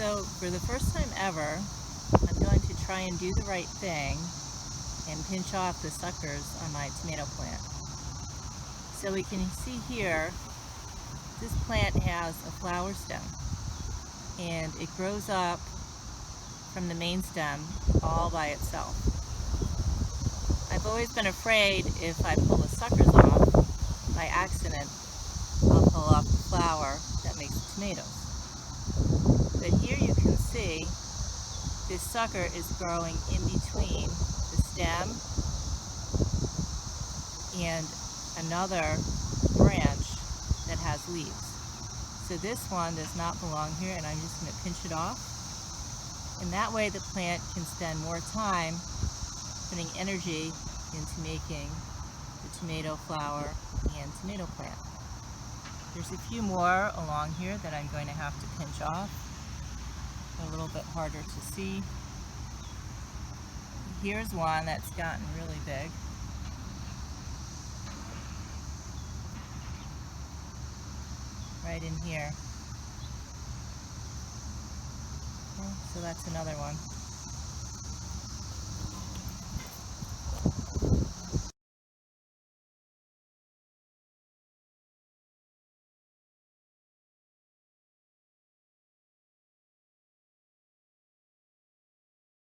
So for the first time ever, I'm going to try and do the right thing and pinch off the suckers on my tomato plant. So we can see here, this plant has a flower stem and it grows up from the main stem all by itself. I've always been afraid if I pull the suckers off, by accident, I'll pull off the flower that makes the tomatoes. But here you can see this sucker is growing in between the stem and another branch that has leaves. So this one does not belong here, and I'm just going to pinch it off. And that way the plant can spend more time putting energy into making the tomato flower and tomato plant. There's a few more along here that I'm going to have to pinch off. They're a little bit harder to see. Here's one that's gotten really big. Right in here. Okay, so that's another one.